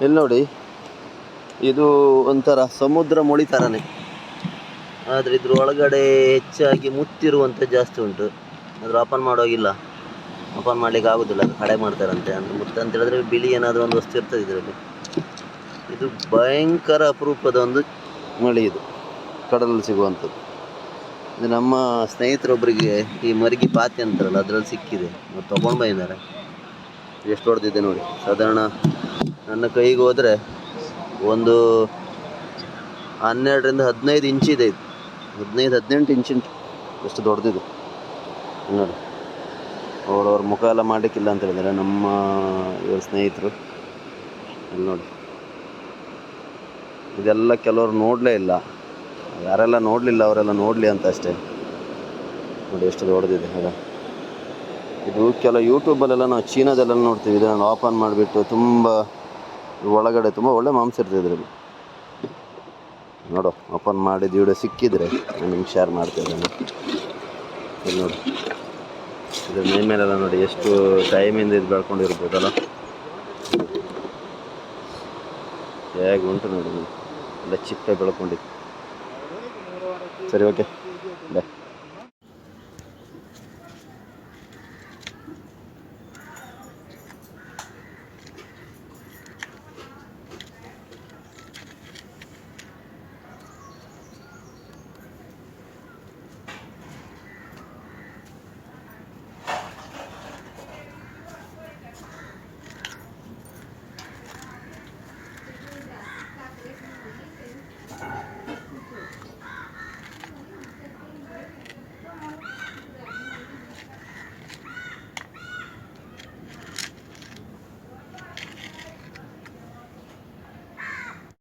ಇಲ್ಲಿ ನೋಡಿ, ಇದು ಒಂಥರ ಸಮುದ್ರ ಮೊಳಿ ಥರನೇ, ಆದರೆ ಇದ್ರ ಒಳಗಡೆ ಹೆಚ್ಚಾಗಿ ಮುತ್ತಿರುವಂಥ ಜಾಸ್ತಿ ಉಂಟು. ಅದ್ರ ಓಪನ್ ಮಾಡೋಗಿಲ್ಲ, ಓಪನ್ ಮಾಡ್ಲಿಕ್ಕೆ ಆಗೋದಿಲ್ಲ, ಅದು ಕಡೆ ಮಾಡ್ತಾರಂತೆ. ಅಂದರೆ ಮುತ್ತು ಅಂತ ಹೇಳಿದ್ರೆ ಬಿಳಿ ಏನಾದರೂ ಒಂದು ವಸ್ತು ಇರ್ತದೆ ಇದರಲ್ಲಿ. ಇದು ಭಯಂಕರ ಅಪರೂಪದ ಒಂದು ಮಳಿ, ಇದು ಕಡಲಲ್ಲಿ ಸಿಗುವಂಥದ್ದು. ಇದು ನಮ್ಮ ಸ್ನೇಹಿತರೊಬ್ಬರಿಗೆ ಈ ಮರಿಗಿ ಪಾತಿ ಅಂತಾರಲ್ಲ ಅದರಲ್ಲಿ ಸಿಕ್ಕಿದೆ, ಅವ್ರು ತೊಗೊಂಡು ಬಂದಿದ್ದಾರೆ. ಎಷ್ಟು ಹೊಡೆದಿದೆ ನೋಡಿ, ಸಾಧಾರಣ ನನ್ನ ಕೈಗೆ ಹೋದರೆ ಒಂದು 12ರಿಂದ 15 ಇಂಚಿದೆ. ಇದು 15-18 ಇಂಚ್ ಉಂಟು, ಎಷ್ಟು ದೊಡ್ಡದಿದೆ ನೋಡಿ. ಅವ್ರ ಮುಖ ಎಲ್ಲ ಮಾಡಲಿಕ್ಕಿಲ್ಲ ಅಂತ ಹೇಳಿದ್ದಾರೆ ನಮ್ಮ ಇವ್ರ ಸ್ನೇಹಿತರು. ಇಲ್ಲಿ ನೋಡಿ, ಇದೆಲ್ಲ ಕೆಲವರು ನೋಡಲೇ ಇಲ್ಲ, ಯಾರೆಲ್ಲ ನೋಡಲಿಲ್ಲ ಅವರೆಲ್ಲ ನೋಡಲಿ ಅಂತ ಅಷ್ಟೇ. ನೋಡಿ ಎಷ್ಟು ದೊಡ್ಡದಿದೆ ಅದ. ಇದು ಕೆಲವು ಯೂಟ್ಯೂಬಲ್ಲೆಲ್ಲ ನಾವು ಚೀನಾದಲ್ಲೆಲ್ಲ ನೋಡ್ತೀವಿ, ಇದನ್ನು ಓಪನ್ ಮಾಡಿಬಿಟ್ಟು ತುಂಬ ಒಳಗಡೆ ತುಂಬ ಒಳ್ಳೆ ಮಾಂಸ ಇರ್ತದೆ ಇದರಲ್ಲಿ. ನೋಡು, ಓಪನ್ ಮಾಡಿದ ವಿಡಿಯೋ ಸಿಕ್ಕಿದರೆ ನಾನು ನಿಮ್ಗೆ ಶೇರ್ ಮಾಡ್ತಿದ್ದೇನೆ. ಇಲ್ಲಿ ನೋಡಿ, ಇದ್ರ ಮೇಲೆಲ್ಲ ನೋಡಿ ಎಷ್ಟು ಟೈಮಿಂದ ಇದು ಬೆಳ್ಕೊಂಡಿರ್ಬೋದಲ್ಲ, ಹೇಗೆ ಉಂಟು ನೋಡಿ, ಎಲ್ಲ ಚಿಪ್ಪೆ ಬೆಳ್ಕೊಂಡಿದ್ದು. ಸರಿ, ಓಕೆ, ಬಾಯ್.